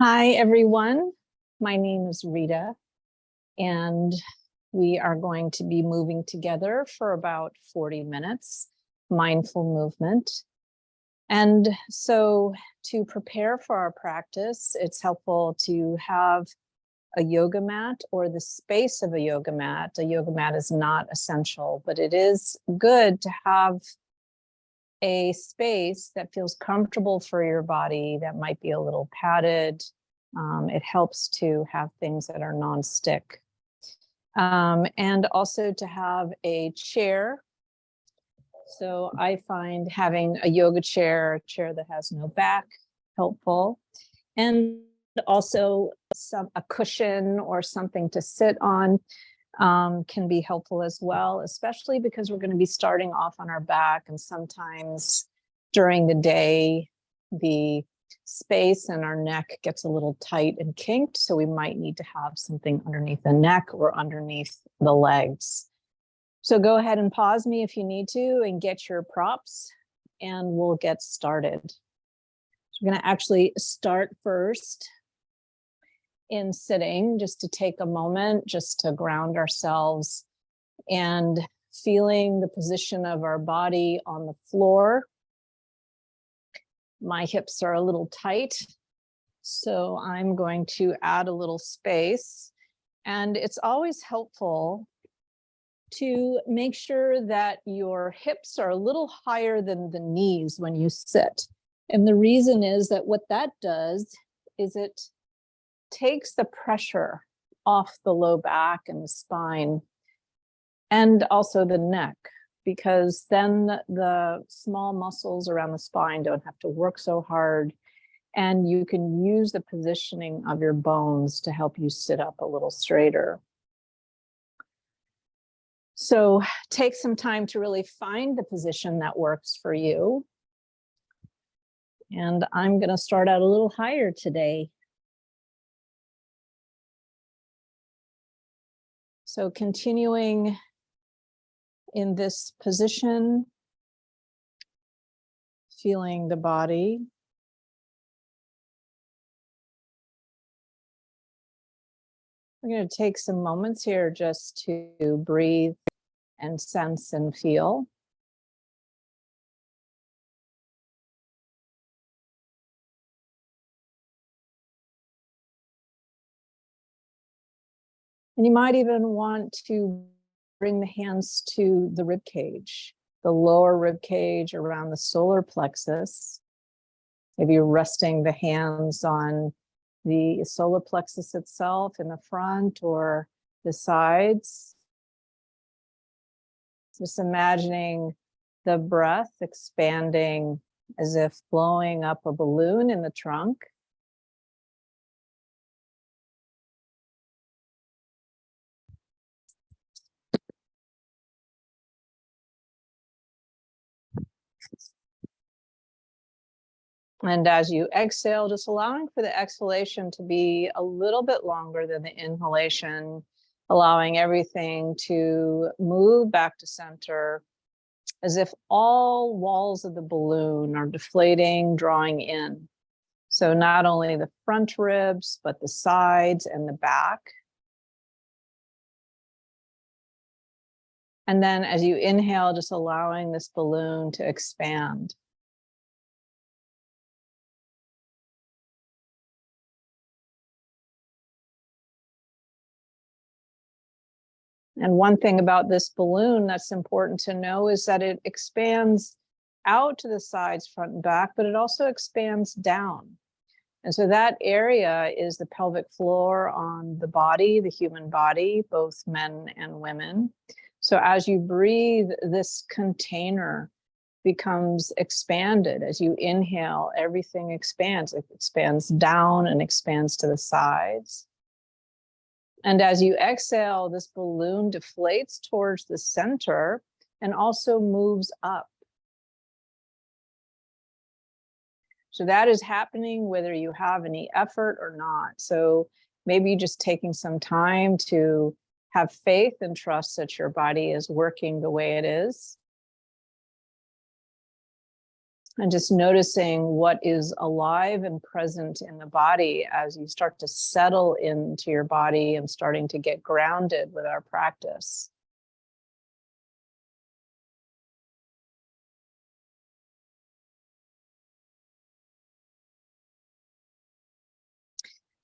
Hi, everyone. My name is Rita, and we are going to be moving together for about 40 minutes, mindful movement. And so to prepare for our practice, it's helpful to have a yoga mat or the space of a yoga mat. A yoga mat is not essential, but it is good to have a space that feels comfortable for your body, that might be a little padded. It helps to have things that are non-stick. And also to have a chair. So I find having a yoga chair, a chair that has no back, helpful. And also a cushion or something to sit on can be helpful as well, especially because we're going to be starting off on our back, and sometimes during the day, the space in our neck gets a little tight and kinked, so we might need to have something underneath the neck or underneath the legs. So go ahead and pause me if you need to and get your props, and we'll get started. So we're going to actually start first in sitting, just to take a moment, just to ground ourselves and feeling the position of our body on the floor. My hips are a little tight, so I'm going to add a little space. And it's always helpful to make sure that your hips are a little higher than the knees when you sit. And the reason is that what that does is it takes the pressure off the low back and the spine and also the neck, because then the small muscles around the spine don't have to work so hard, and you can use the positioning of your bones to help you sit up a little straighter. So take some time to really find the position that works for you. And I'm going to start out a little higher today. So continuing in this position, feeling the body. We're going to take some moments here just to breathe and sense and feel. And you might even want to bring the hands to the rib cage, the lower rib cage around the solar plexus. Maybe resting the hands on the solar plexus itself in the front or the sides. Just imagining the breath expanding as if blowing up a balloon in the trunk. And as you exhale, just allowing for the exhalation to be a little bit longer than the inhalation, allowing everything to move back to center, as if all walls of the balloon are deflating, drawing in. So not only the front ribs, but the sides and the back. And then as you inhale, just allowing this balloon to expand. And one thing about this balloon that's important to know is that it expands out to the sides, front and back, but it also expands down. And so that area is the pelvic floor on the body, the human body, both men and women. So as you breathe, this container becomes expanded. As you inhale, everything expands. It expands down and expands to the sides. And as you exhale, this balloon deflates towards the center and also moves up. So that is happening whether you have any effort or not. So maybe just taking some time to have faith and trust that your body is working the way it is. And just noticing what is alive and present in the body as you start to settle into your body and starting to get grounded with our practice.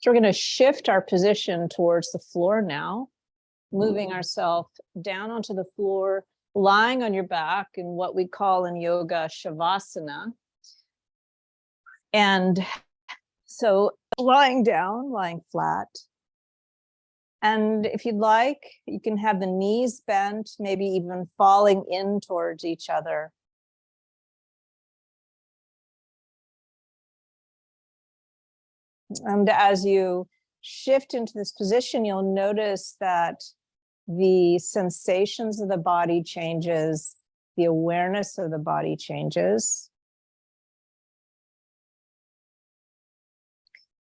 So we're going to shift our position towards the floor now, moving ourselves down onto the floor, lying on your back in what we call in yoga shavasana. And so lying down, lying flat. And if you'd like, you can have the knees bent, maybe even falling in towards each other. And as you shift into this position, you'll notice that the sensations of the body changes, the awareness of the body changes.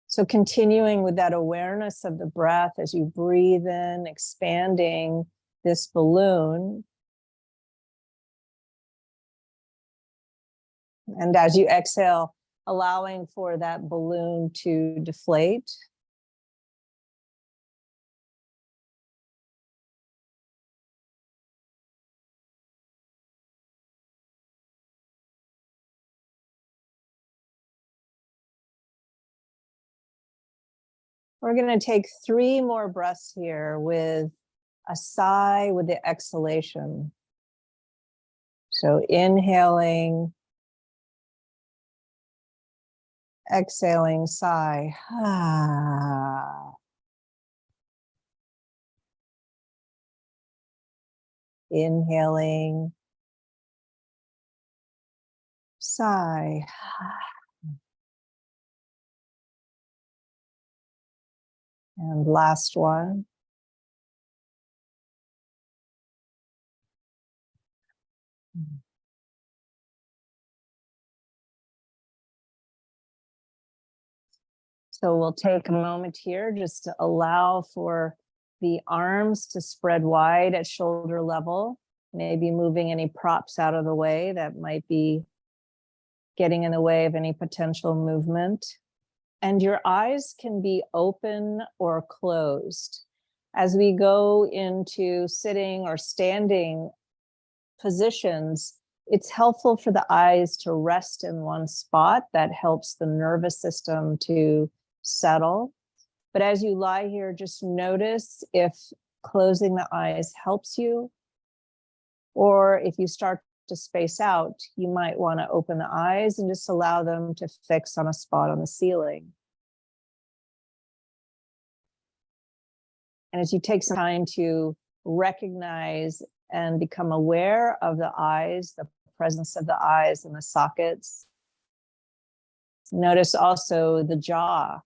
So continuing with that awareness of the breath as you breathe in, expanding this balloon. And as you exhale, allowing for that balloon to deflate. We're going to take 3 more breaths here with a sigh with the exhalation. So inhaling, exhaling, sigh. Inhaling, sigh. And last one. So we'll take a moment here just to allow for the arms to spread wide at shoulder level, maybe moving any props out of the way that might be getting in the way of any potential movement. And your eyes can be open or closed. As we go into sitting or standing positions, it's helpful for the eyes to rest in one spot. That helps the nervous system to settle. But as you lie here, just notice if closing the eyes helps you, or if you start to space out, you might want to open the eyes and just allow them to fix on a spot on the ceiling. And as you take some time to recognize and become aware of the eyes, the presence of the eyes and the sockets, notice also the jaw.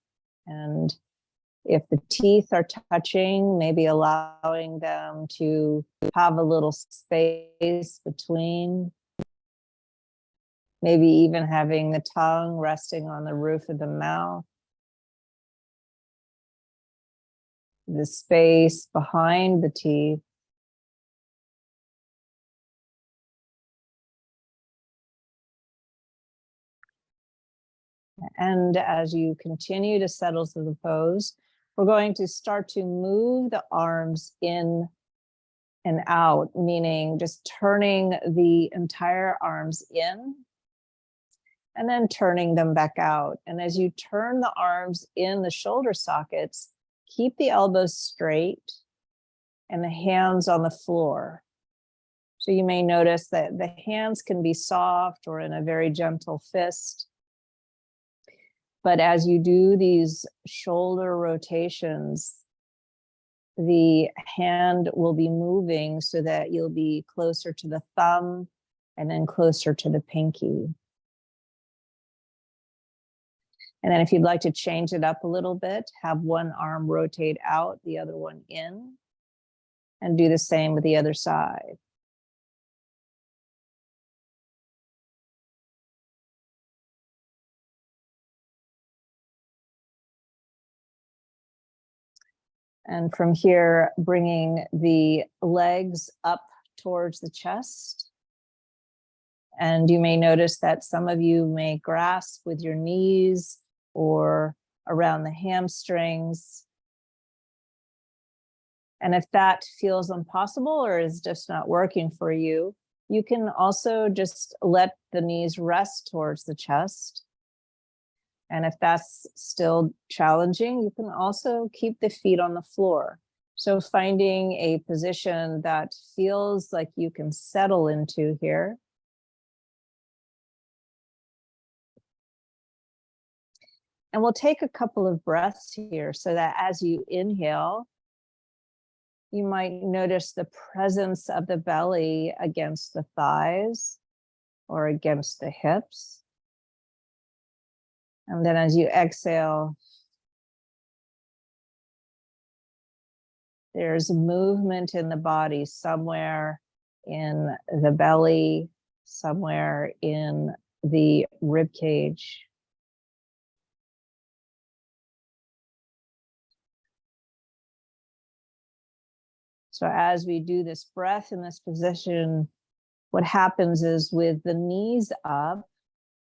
And if the teeth are touching, maybe allowing them to have a little space between. Maybe even having the tongue resting on the roof of the mouth. The space behind the teeth. And as you continue to settle to the pose, we're going to start to move the arms in and out, meaning just turning the entire arms in and then turning them back out. And as you turn the arms in the shoulder sockets, keep the elbows straight and the hands on the floor. So you may notice that the hands can be soft or in a very gentle fist. But as you do these shoulder rotations, the hand will be moving so that you'll be closer to the thumb and then closer to the pinky. And then if you'd like to change it up a little bit, have one arm rotate out, the other one in, and do the same with the other side. And from here, bringing the legs up towards the chest And you may notice that some of you may grasp with your knees or around the hamstrings. And if that feels impossible or is just not working for you, you can also just let the knees rest towards the chest. And if that's still challenging, you can also keep the feet on the floor. So finding a position that feels like you can settle into here. And we'll take a couple of breaths here so that as you inhale, you might notice the presence of the belly against the thighs or against the hips. And then as you exhale, there's movement in the body somewhere in the belly, somewhere in the rib cage. So as we do this breath in this position, what happens is with the knees up,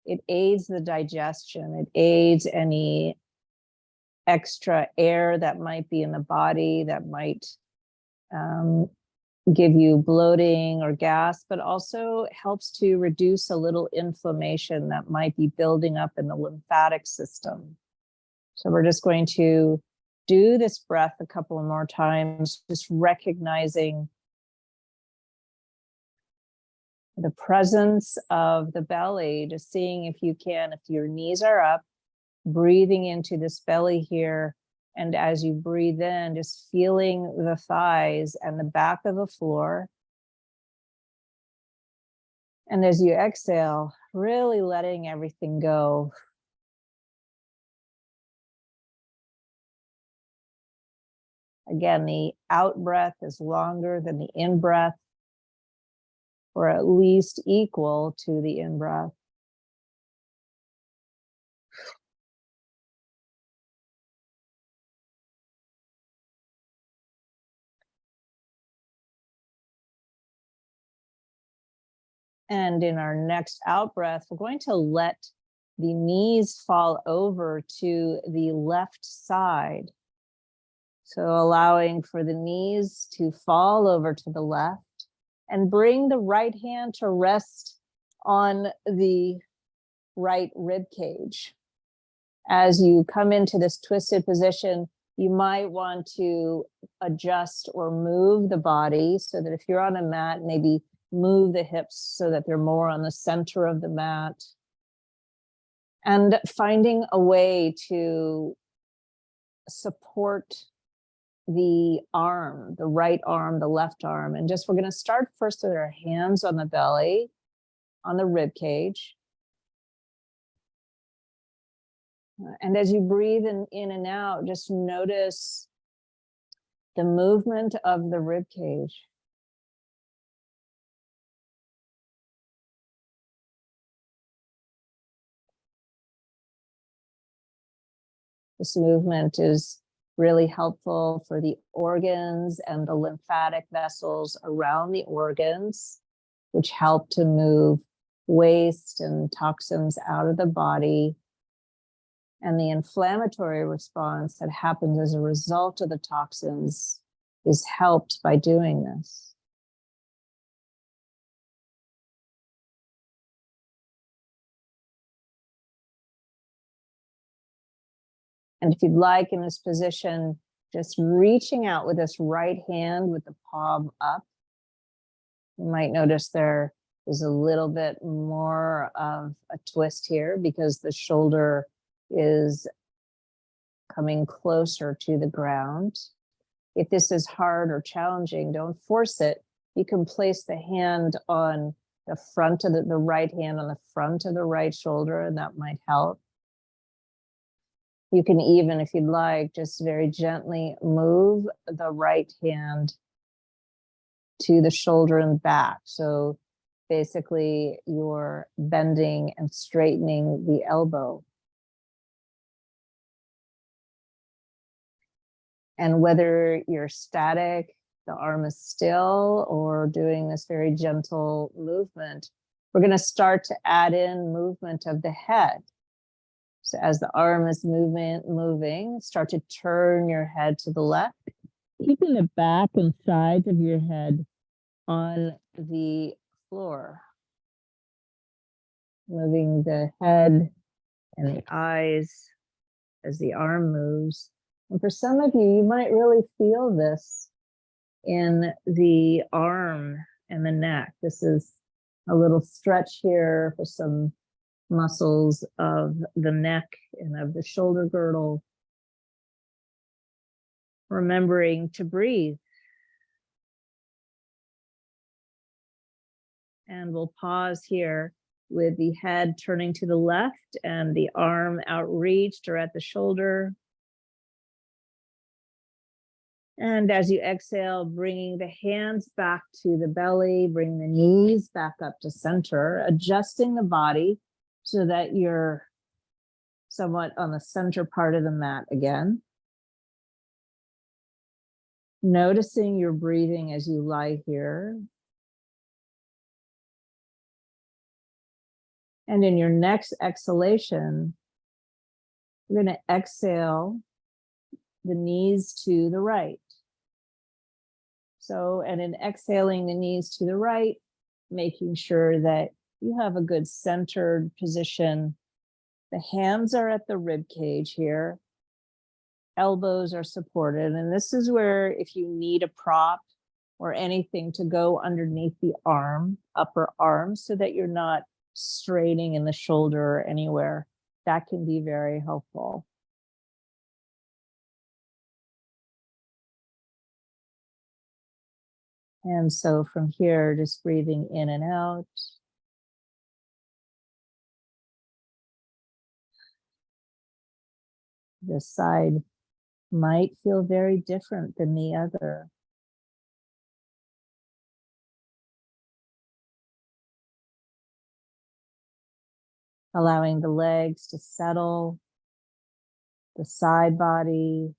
it aids the digestion. It aids any extra air that might be in the body that might give you bloating or gas, but also helps to reduce a little inflammation that might be building up in the lymphatic system. So we're just going to do this breath a couple of more times, just recognizing the presence of the belly, just seeing if you can, if your knees are up, breathing into this belly here. And as you breathe in, just feeling the thighs and the back of the floor. And as you exhale, really letting everything go. Again, the out breath is longer than the in breath, or at least equal to the in breath. And in our next out breath, we're going to let the knees fall over to the left side. So allowing for the knees to fall over to the left and bring the right hand to rest on the right rib cage. As you come into this twisted position, you might want to adjust or move the body so that if you're on a mat, maybe move the hips so that they're more on the center of the mat. And finding a way to support the arm, the right arm, the left arm. And just, we're going to start first with our hands on the belly, on the rib cage. And as you breathe in and out, just notice the movement of the rib cage. This movement is really helpful for the organs and the lymphatic vessels around the organs, which help to move waste and toxins out of the body. And the inflammatory response that happens as a result of the toxins is helped by doing this. And if you'd like in this position, just reaching out with this right hand with the palm up. You might notice there is a little bit more of a twist here because the shoulder is coming closer to the ground. If this is hard or challenging, don't force it. You can place the hand on the front of the right hand on the front of the right shoulder, and that might help. You can even, if you'd like, just very gently move the right hand to the shoulder and back. So basically you're bending and straightening the elbow. And whether you're static, the arm is still, or doing this very gentle movement, We're going to start to add in movement of the head. So as the arm is moving, start to turn your head to the left, keeping the back and sides of your head on the floor. Moving the head and the eyes as the arm moves. And for some of you, you might really feel this in the arm and the neck. This is a little stretch here for some muscles of the neck and of the shoulder girdle. Remembering to breathe. And we'll pause here with the head turning to the left and the arm outreached or at the shoulder. And as you exhale, bringing the hands back to the belly, bring the knees back up to center, adjusting the body so that you're somewhat on the center part of the mat again. Noticing your breathing as you lie here. And in your next exhalation, you're going to exhale the knees to the right. So, and in exhaling the knees to the right, making sure that you have a good centered position. The hands are at the rib cage here. Elbows are supported. And this is where if you need a prop or anything to go underneath the arm, upper arm, so that you're not straining in the shoulder or anywhere, that can be very helpful. And so from here, just breathing in and out. This side might feel very different than the other. Allowing the legs to settle, the side body,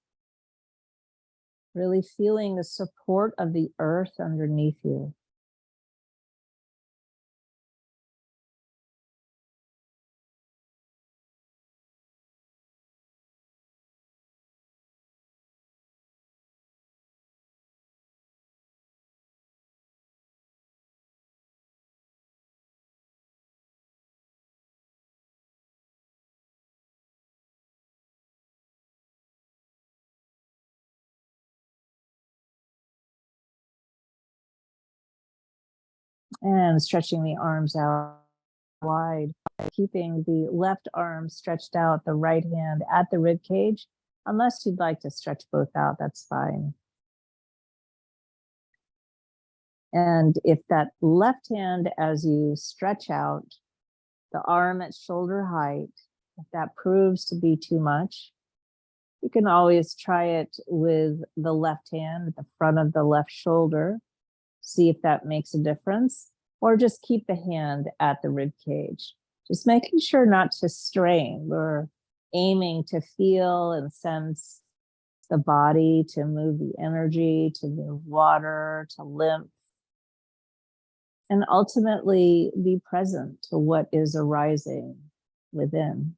really feeling the support of the earth underneath you. And stretching the arms out wide, keeping the left arm stretched out, the right hand at the rib cage. Unless you'd like to stretch both out, that's fine. And if that left hand, as you stretch out, the arm at shoulder height, if that proves to be too much, you can always try it with the left hand at the front of the left shoulder. See if that makes a difference, or just keep the hand at the rib cage. Just making sure not to strain. We're aiming to feel and sense the body, to move the energy, to move water, to lymph, and ultimately be present to what is arising within.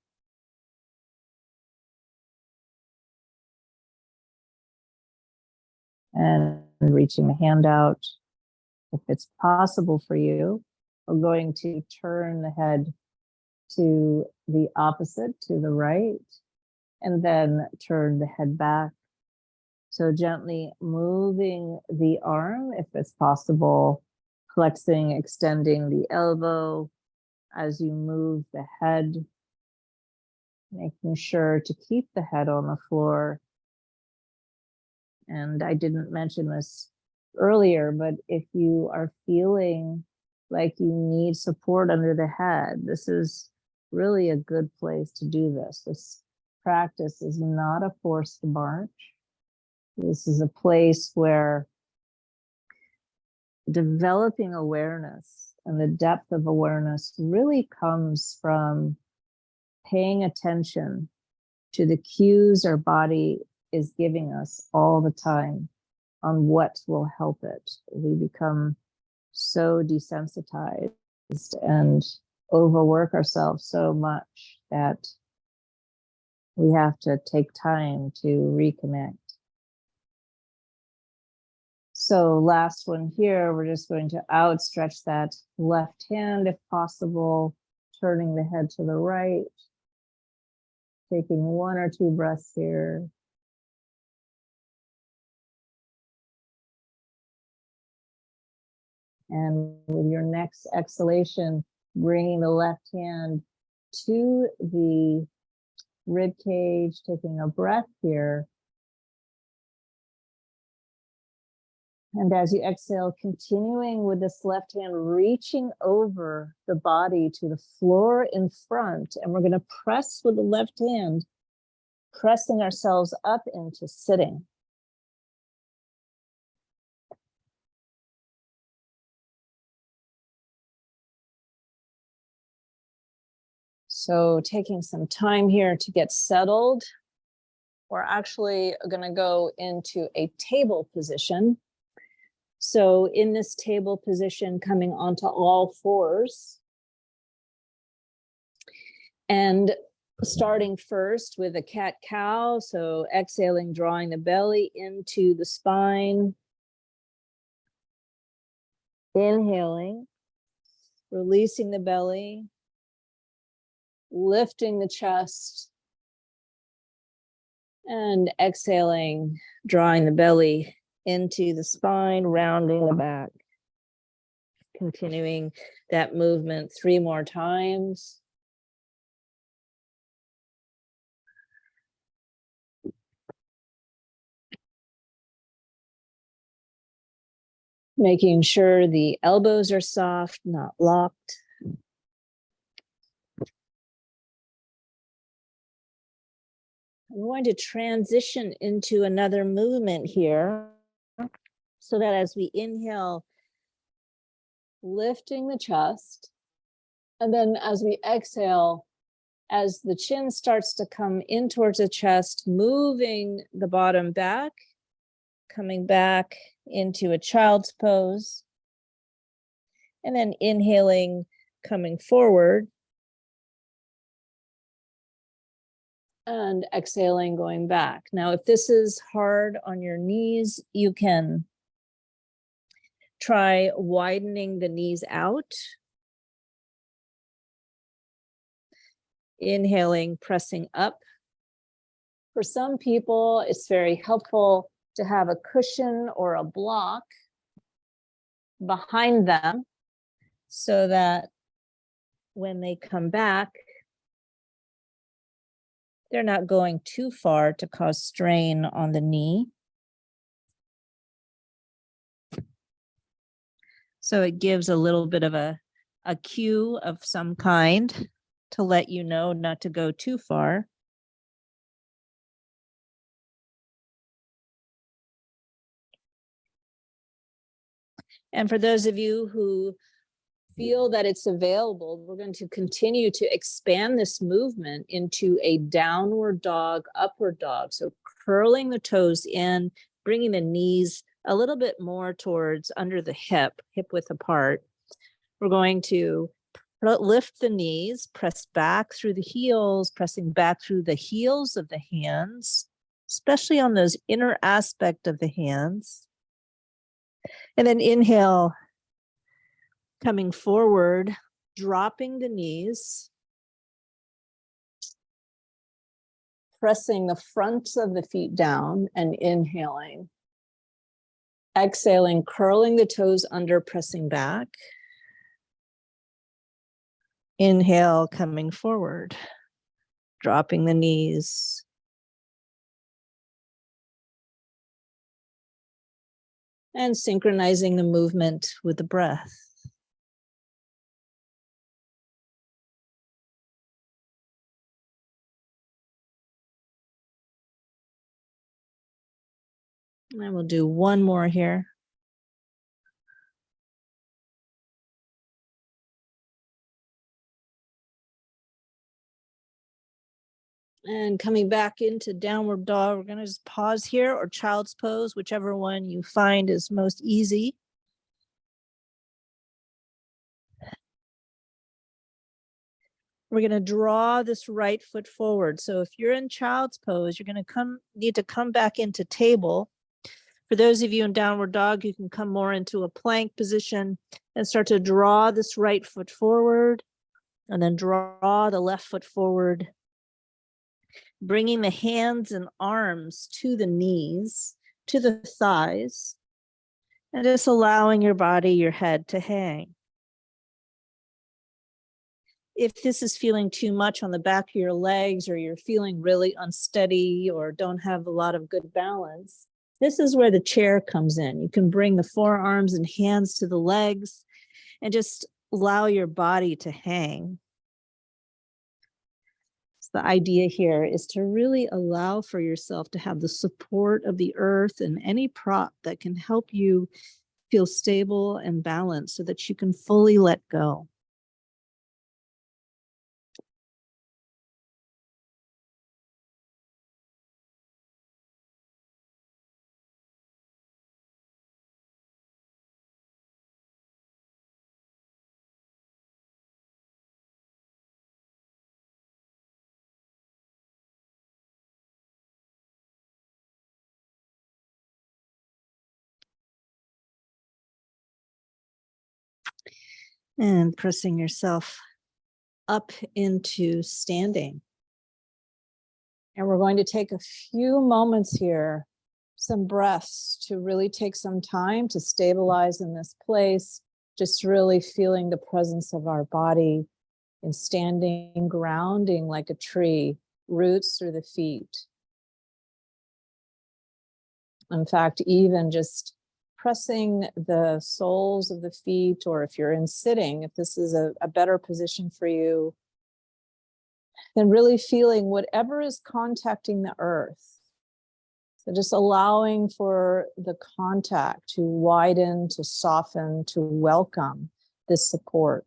And reaching the hand out. If it's possible for you, we're going to turn the head to the opposite, to the right, and then turn the head back. So gently moving the arm, if it's possible, flexing, extending the elbow as you move the head, making sure to keep the head on the floor. And I didn't mention this earlier, but if you are feeling like you need support under the head, this is really a good place to do this. This practice is not a forced march. This is a place where developing awareness and the depth of awareness really comes from paying attention to the cues our body is giving us all the time on what will help it. We become so desensitized and overwork ourselves so much that we have to take time to reconnect. So last one here, we're just going to outstretch that left hand if possible, turning the head to the right, taking 1 or 2 breaths here. And with your next exhalation, bringing the left hand to the rib cage, taking a breath here. And as you exhale, continuing with this left hand, reaching over the body to the floor in front. And we're going to press with the left hand, pressing ourselves up into sitting. So taking some time here to get settled. We're actually going to go into a table position. So in this table position, coming onto all fours. And starting first with a cat-cow. So exhaling, drawing the belly into the spine. Inhaling, releasing the belly, lifting the chest. And exhaling, drawing the belly into the spine, rounding the back. Continuing that movement 3 more times. Making sure the elbows are soft, not locked. I'm going to transition into another movement here so that as we inhale, lifting the chest, and then as we exhale, as the chin starts to come in towards the chest, moving the bottom back, coming back into a child's pose, and then inhaling, coming forward, and exhaling, going back. Now, if this is hard on your knees, you can try widening the knees out. Inhaling, pressing up. For some people, it's very helpful to have a cushion or a block behind them so that when they come back, they're not going too far to cause strain on the knee. So it gives a little bit of a cue of some kind to let you know not to go too far. And for those of you who feel that it's available, we're going to continue to expand this movement into a downward dog, upward dog. So curling the toes in, bringing the knees a little bit more towards under the hip width apart. We're going to lift the knees, press back through the heels, pressing back through the heels of the hands, especially on those inner aspect of the hands. And then inhale, coming forward, dropping the knees, pressing the fronts of the feet down and inhaling. Exhaling, curling the toes under, pressing back. Inhale, coming forward, dropping the knees. And synchronizing the movement with the breath. And we'll do one more here. And coming back into downward dog, we're going to just pause here, or child's pose, whichever one you find is most easy. We're going to draw this right foot forward. So if you're in child's pose, you're going to need to come back into table. For those of you in downward dog, you can come more into a plank position and start to draw this right foot forward, and then draw the left foot forward, bringing the hands and arms to the knees, to the thighs, and just allowing your body, your head to hang. If this is feeling too much on the back of your legs, or you're feeling really unsteady or don't have a lot of good balance, this is where the chair comes in. You can bring the forearms and hands to the legs and just allow your body to hang. So the idea here is to really allow for yourself to have the support of the earth and any prop that can help you feel stable and balanced so that you can fully let go. And pressing yourself up into standing. And we're going to take a few moments here, some breaths, to really take some time to stabilize in this place, just really feeling the presence of our body in standing, grounding like a tree, roots through the feet. In fact, even just pressing the soles of the feet, or if you're in sitting, if this is a better position for you, then really feeling whatever is contacting the earth. So just allowing for the contact to widen, to soften, to welcome this support.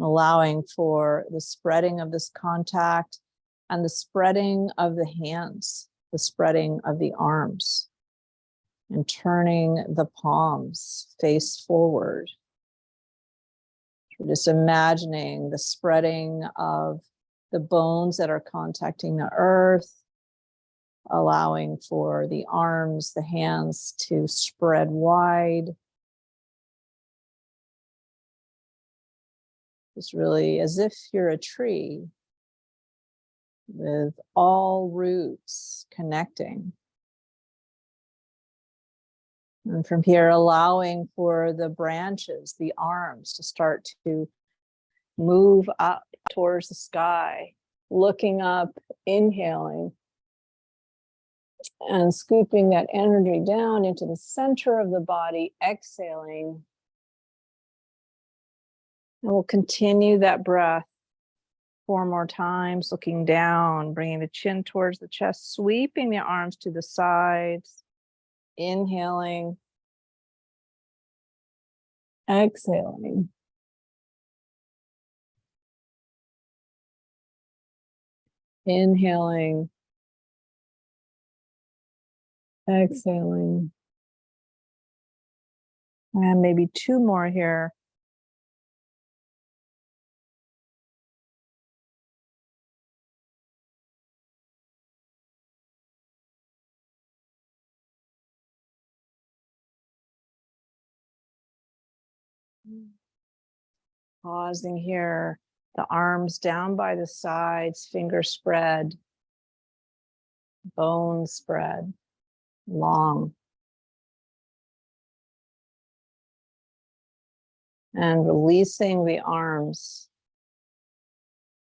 Allowing for the spreading of this contact and the spreading of the hands, the spreading of the arms, and turning the palms face forward. We're just imagining the spreading of the bones that are contacting the earth, allowing for the arms, the hands to spread wide. It's really as if you're a tree with all roots connecting. And from here, allowing for the branches, the arms to start to move up towards the sky, looking up, inhaling, and scooping that energy down into the center of the body, exhaling. And we'll continue that breath 4 more times, looking down, bringing the chin towards the chest, sweeping the arms to the sides, inhaling, exhaling. Inhaling, exhaling. And maybe 2 more here. Pausing here, the arms down by the sides, fingers spread, bones spread, long. And releasing the arms.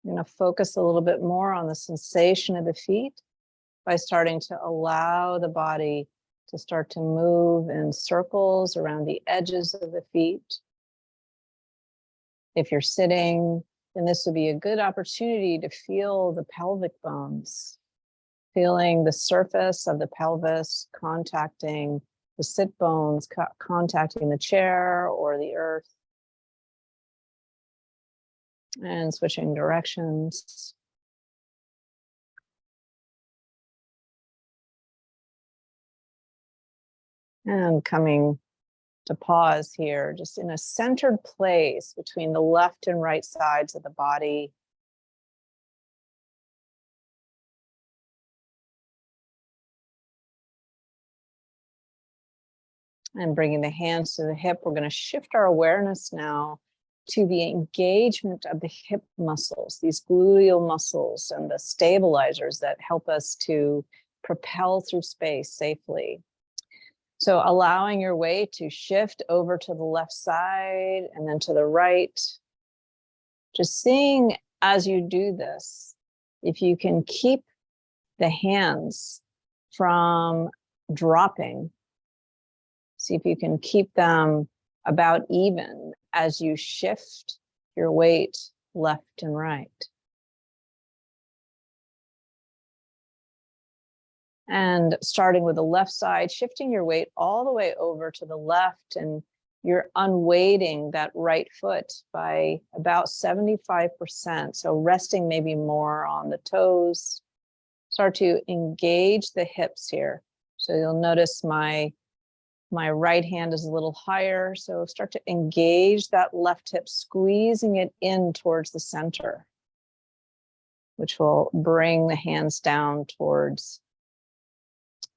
I'm going to focus a little bit more on the sensation of the feet by starting to allow the body to start to move in circles around the edges of the feet. If you're sitting, then this would be a good opportunity to feel the pelvic bones, feeling the surface of the pelvis contacting the sit bones, contacting the chair or the earth. And switching directions. And coming to pause here, just in a centered place between the left and right sides of the body. And bringing the hands to the hip, we're going to shift our awareness now to the engagement of the hip muscles, these gluteal muscles and the stabilizers that help us to propel through space safely. So allowing your weight to shift over to the left side and then to the right. Just seeing as you do this, if you can keep the hands from dropping. See if you can keep them about even as you shift your weight left and right. And starting with the left side, shifting your weight all the way over to the left, and you're unweighting that right foot by about 75%. So resting maybe more on the toes. Start to engage the hips here. So you'll notice my right hand is a little higher. So start to engage that left hip, squeezing it in towards the center, which will bring the hands down towards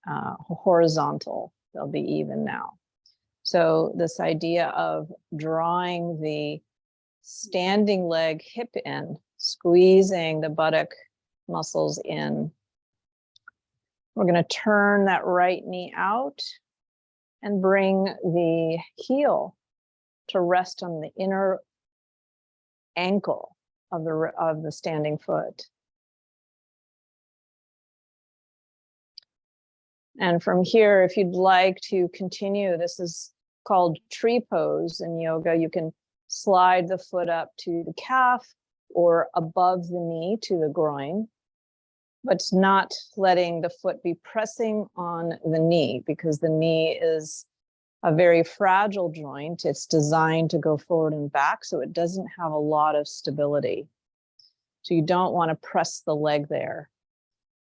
horizontal. They'll be even now. So this idea of drawing the standing leg hip in, squeezing the buttock muscles in. We're going to turn that right knee out and bring the heel to rest on the inner ankle of the standing foot. And from here, if you'd like to continue, this is called tree pose in yoga. You can slide the foot up to the calf or above the knee to the groin, but not letting the foot be pressing on the knee, because the knee is a very fragile joint. It's designed to go forward and back, so it doesn't have a lot of stability. So you don't want to press the leg there.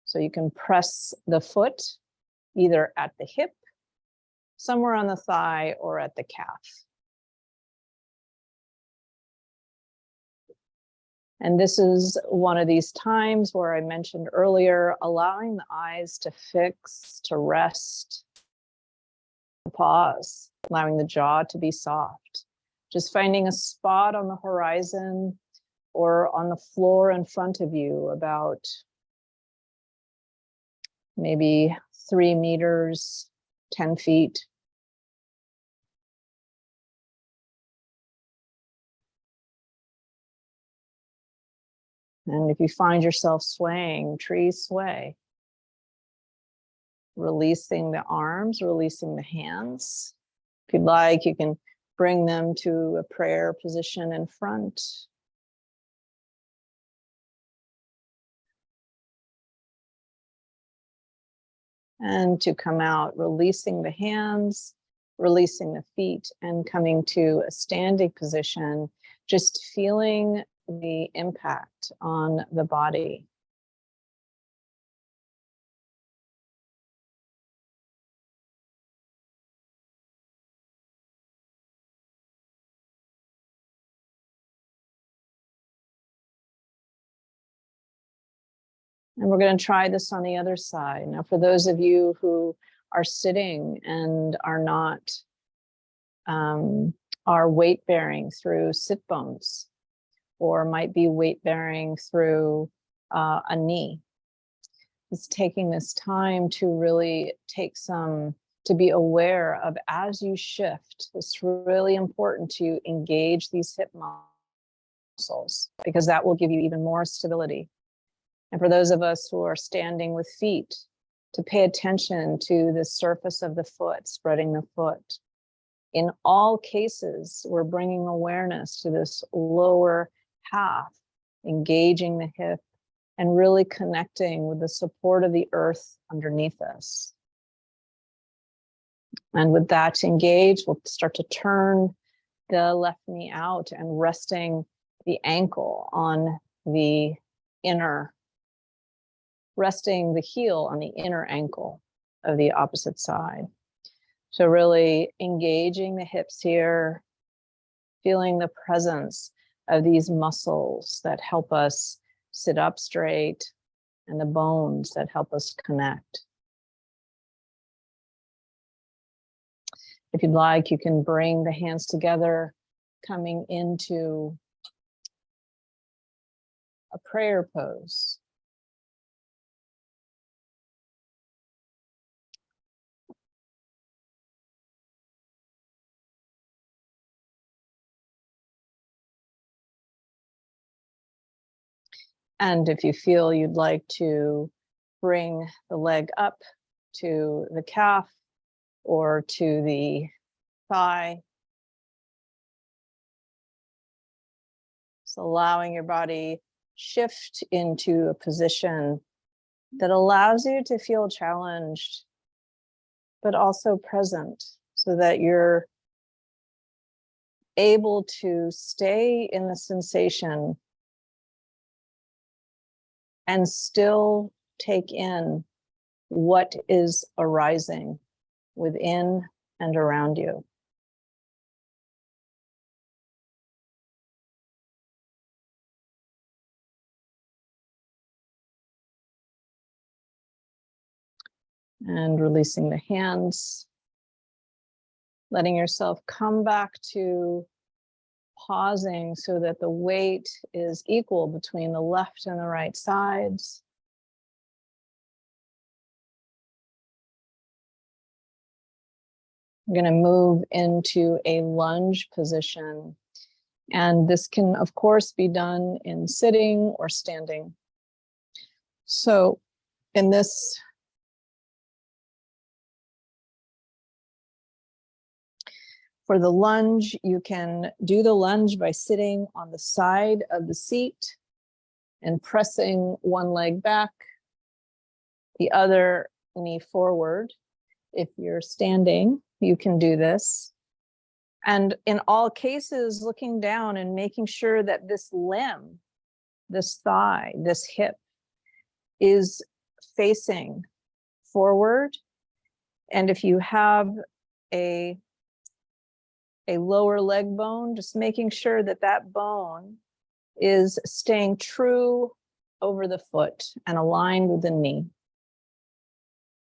So you can press the foot either at the hip, somewhere on the thigh, or at the calf. And this is one of these times where I mentioned earlier, allowing the eyes to fix, to rest, to pause, allowing the jaw to be soft. Just finding a spot on the horizon or on the floor in front of you, about maybe 3 meters, 10 feet. And if you find yourself swaying, trees sway. Releasing the arms, releasing the hands. If you'd like, you can bring them to a prayer position in front. And to come out, releasing the hands, releasing the feet, and coming to a standing position, just feeling the impact on the body. And we're going to try this on the other side. Now, for those of you who are sitting and are not, are weight bearing through sit bones, or might be weight bearing through a knee, it's taking this time to really to be aware of as you shift. It's really important to engage these hip muscles, because that will give you even more stability. And for those of us who are standing with feet, to pay attention to the surface of the foot, spreading the foot. In all cases, we're bringing awareness to this lower half, engaging the hip, and really connecting with the support of the earth underneath us. And with that engaged, we'll start to turn the left knee out and resting the ankle on the inner, resting the heel on the inner ankle of the opposite side. So really engaging the hips here, feeling the presence of these muscles that help us sit up straight and the bones that help us connect. If you'd like, you can bring the hands together, coming into a prayer pose. And if you feel you'd like to bring the leg up to the calf or to the thigh, so allowing your body shift into a position that allows you to feel challenged, but also present, so that you're able to stay in the sensation and still take in what is arising within and around you. And releasing the hands, letting yourself come back to pausing so that the weight is equal between the left and the right sides. I'm going to move into a lunge position. And this can, of course, be done in sitting or standing. So in this for the lunge, you can do the lunge by sitting on the side of the seat and pressing one leg back, the other knee forward. If you're standing, you can do this. And in all cases, looking down and making sure that this limb, this thigh, this hip is facing forward. And if you have a lower leg bone, just making sure that that bone is staying true over the foot and aligned with the knee.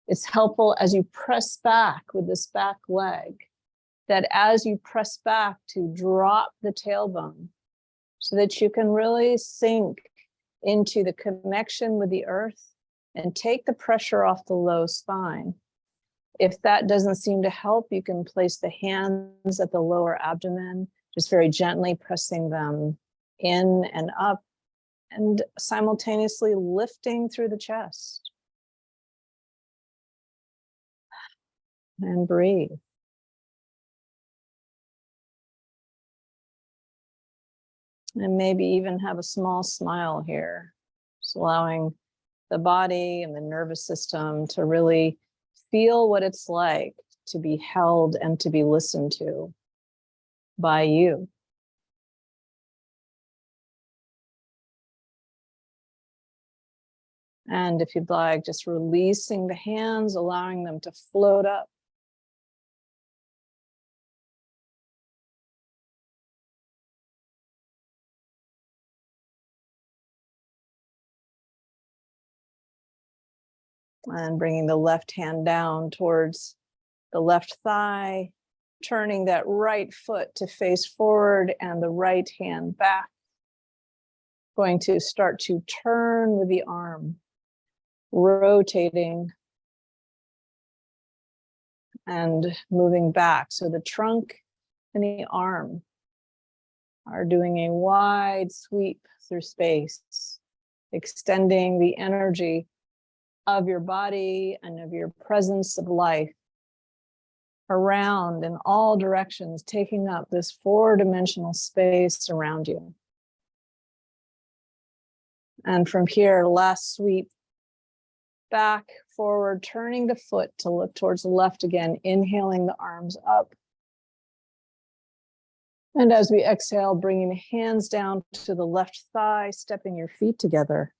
It's helpful as you press back with this back leg, that as you press back to drop the tailbone so that you can really sink into the connection with the earth and take the pressure off the low spine. If that doesn't seem to help, you can place the hands at the lower abdomen, just very gently pressing them in and up and simultaneously lifting through the chest. And breathe. And maybe even have a small smile here, just allowing the body and the nervous system to really feel what it's like to be held and to be listened to by you. And if you'd like, just releasing the hands, allowing them to float up. And bringing the left hand down towards the left thigh, turning that right foot to face forward and the right hand back. Going to start to turn with the arm, rotating and moving back. So the trunk and the arm are doing a wide sweep through space, extending the energy of your body and of your presence of life around in all directions, taking up this four-dimensional space around you. And from here, last sweep, back, forward, turning the foot to look towards the left again, inhaling the arms up. And as we exhale, bringing the hands down to the left thigh, stepping your feet together.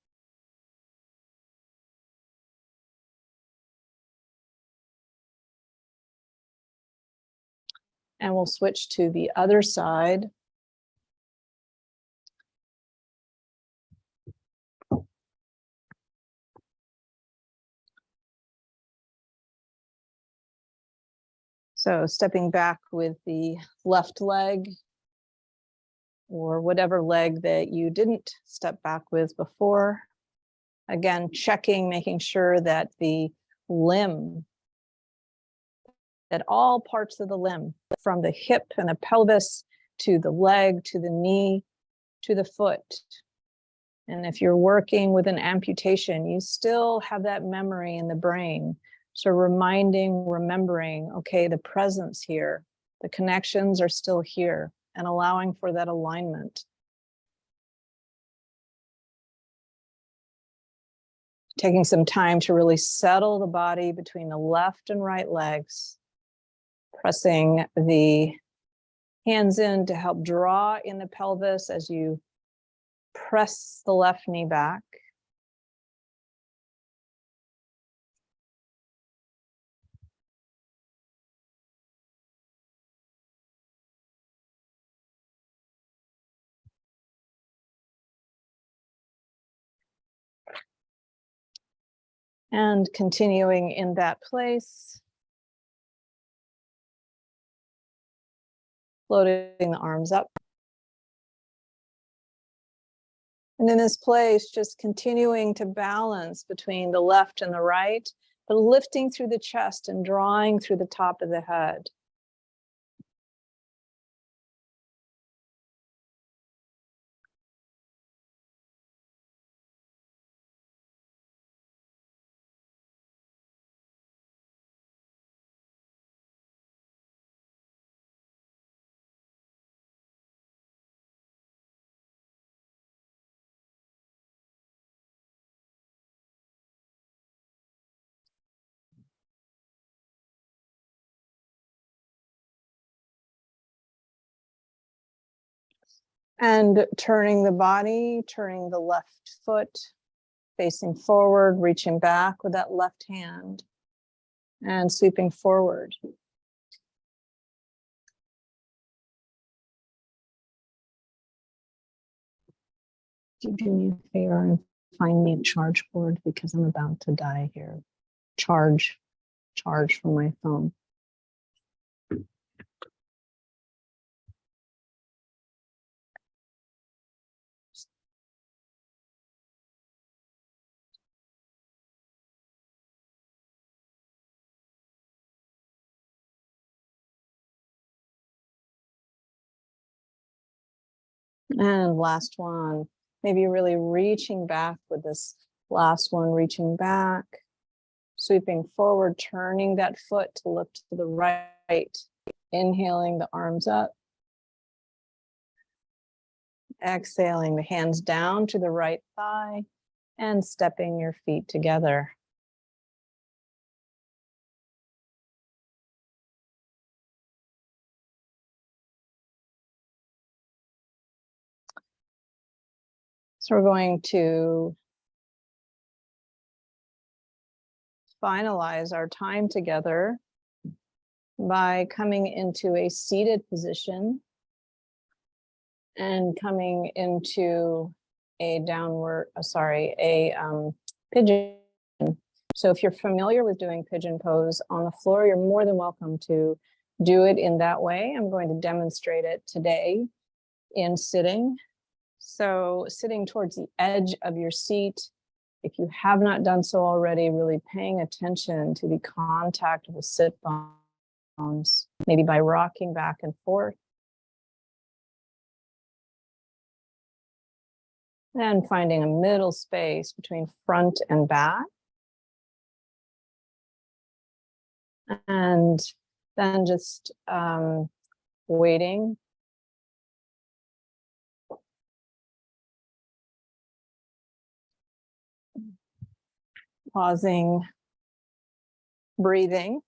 And we'll switch to the other side. So stepping back with the left leg, or whatever leg that you didn't step back with before. Again, checking, making sure that the limb, that all parts of the limb, from the hip and the pelvis to the leg, to the knee, to the foot. And if you're working with an amputation, you still have that memory in the brain. So remembering, okay, the presence here, the connections are still here, and allowing for that alignment. Taking some time to really settle the body between the left and right legs, pressing the hands in to help draw in the pelvis as you press the left knee back. And continuing in that place, floating the arms up. And in this place, just continuing to balance between the left and the right, but lifting through the chest and drawing through the top of the head. And turning the body, turning the left foot, facing forward, reaching back with that left hand, and sweeping forward. Do me a favor and find me a charge cord, because I'm about to die here. Charge from my phone. And last one, maybe really reaching back with this last one, reaching back, sweeping forward, turning that foot to lift to the right, inhaling the arms up, exhaling the hands down to the right thigh, and stepping your feet together. So we're going to finalize our time together by coming into a seated position and coming into a pigeon. So if you're familiar with doing pigeon pose on the floor, you're more than welcome to do it in that way. I'm going to demonstrate it today in sitting. So sitting towards the edge of your seat, if you have not done so already, really paying attention to the contact of the sit bones, maybe by rocking back and forth. And finding a middle space between front and back. And then just waiting. Pausing, breathing.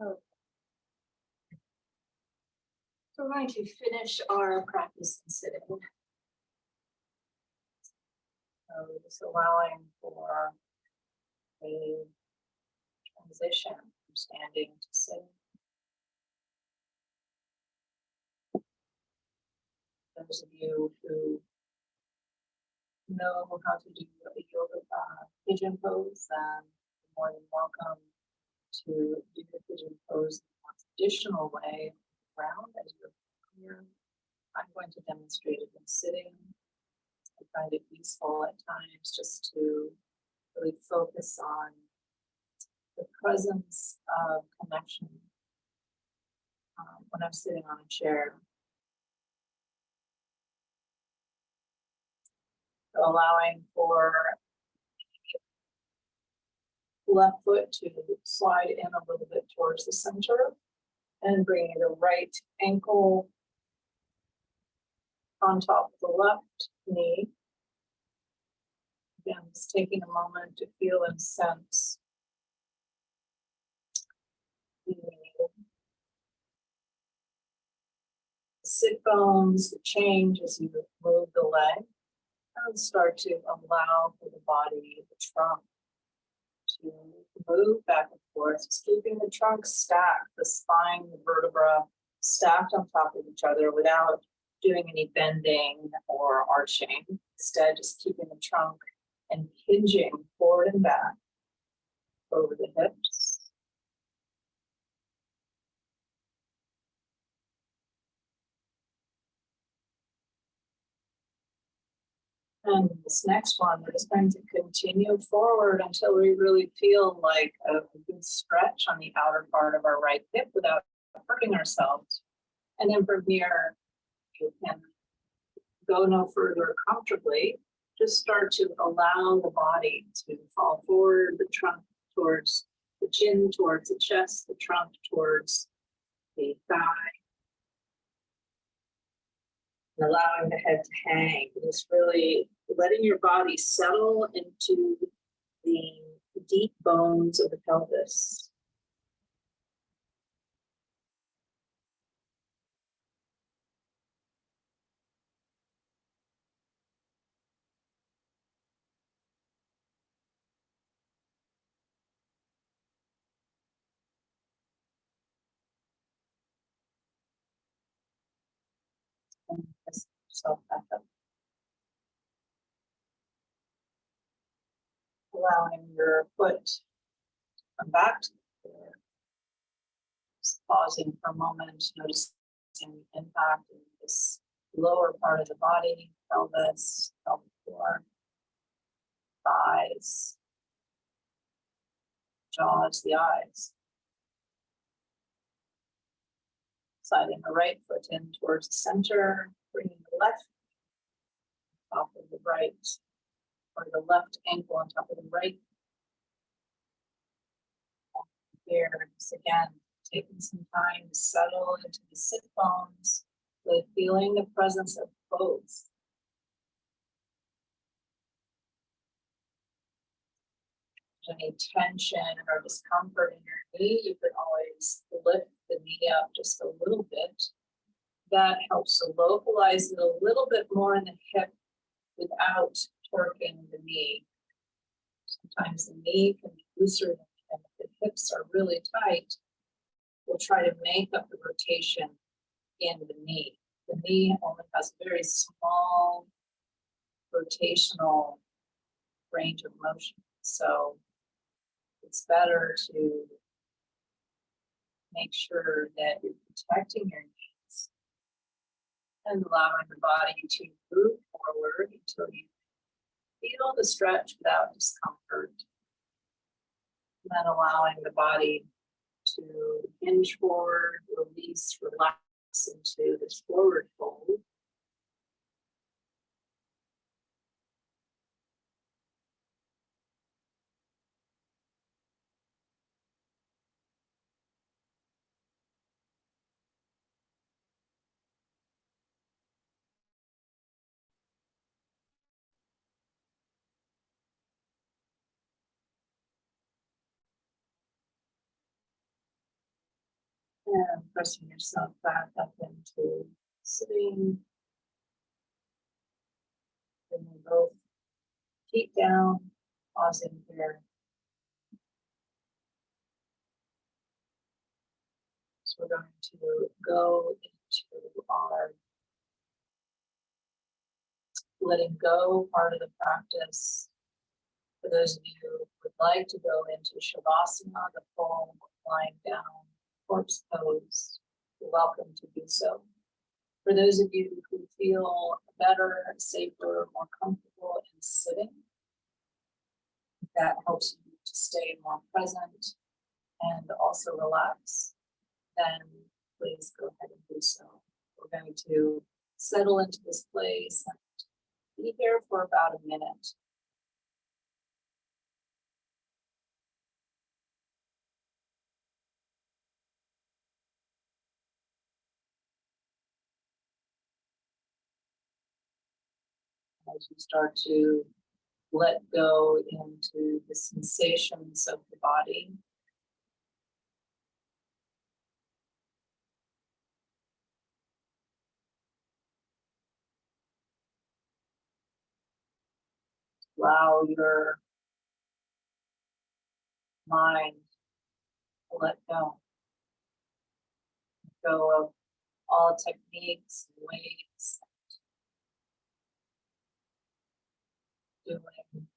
Oh. So we're going to finish our practice in sitting. So just allowing for a transition from standing to sitting. Those of you who know how to do a yoga pigeon pose, you're more than welcome to do the pigeon pose in a more traditional way around as you're here. I'm going to demonstrate it in sitting. I find it useful at times just to really focus on the presence of connection when I'm sitting on a chair. So allowing for left foot to slide in a little bit towards the center and bringing the right ankle on top of the left knee. Again, just taking a moment to feel and sense the sit bones, the change as you move the leg, and start to allow for the body, the trunk, to move back and forth, just keeping the trunk stacked, the spine, the vertebra stacked on top of each other without doing any bending or arching. Instead, just keeping the trunk and hinging forward and back over the hips. And this next one, we're just going to continue forward until we really feel like a good stretch on the outer part of our right hip without hurting ourselves. And then from here, you can go no further comfortably. Just start to allow the body to fall forward, the trunk towards the chin, towards the chest, the trunk towards the thigh. And allowing the head to hang, just really letting your body settle into the deep bones of the pelvis. And press yourself back up. Allowing your foot to come back to the floor. Just pausing for a moment, noticing the impact in this lower part of the body, pelvis, pelvic floor, thighs, jaws, the eyes. Sliding the right foot in towards the center, bringing the left on top of the right, or the left ankle on top of the right. Here, just again, taking some time to settle into the sit bones, with feeling the presence of both. Any tension or discomfort in your knee, you can always lift the knee up just a little bit. That helps to localize it a little bit more in the hip without torquing the knee. Sometimes the knee can be looser and if the hips are really tight, we'll try to make up the rotation in the knee. The knee only has a very small rotational range of motion. So it's better to make sure that you're protecting your knees and allowing the body to move forward until you feel the stretch without discomfort. And then allowing the body to hinge forward, release, relax into this forward fold. And pressing yourself back up into sitting. Bringing both feet down, pausing here. So we're going to go into our letting go part of the practice. For those of you who would like to go into Shavasana, the full lying down corpse pose, you're welcome to do so. For those of you who feel better, safer, more comfortable in sitting, that helps you to stay more present and also relax, then please go ahead and do so. We're going to settle into this place and be here for about a minute. As you start to let go into the sensations of the body. Allow your mind to let go. Let go of all techniques and ways of doing.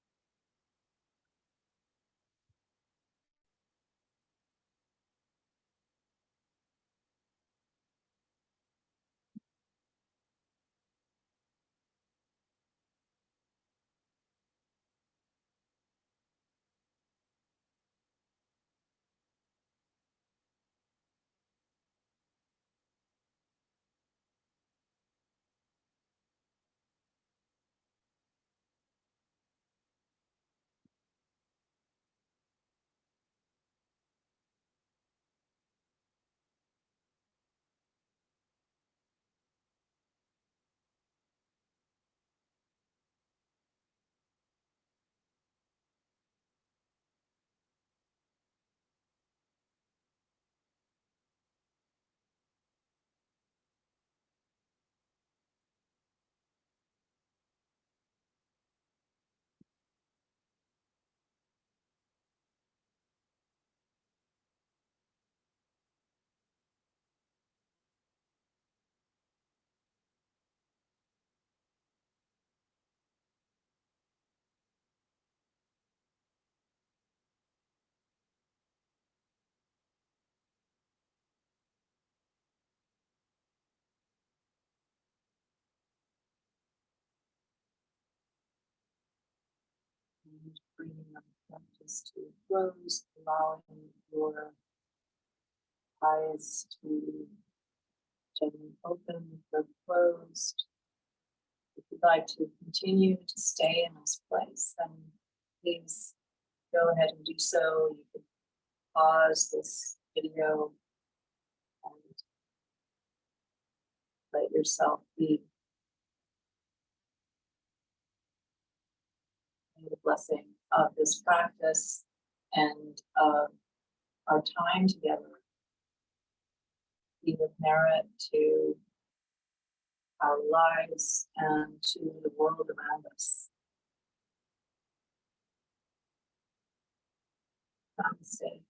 And bringing the practice to a close, allowing your eyes to gently open or closed. If you'd like to continue to stay in this place, then please go ahead and do so. You can pause this video and let yourself be. May the blessing of this practice and of our time together be with merit to our lives and to the world around us. Namaste.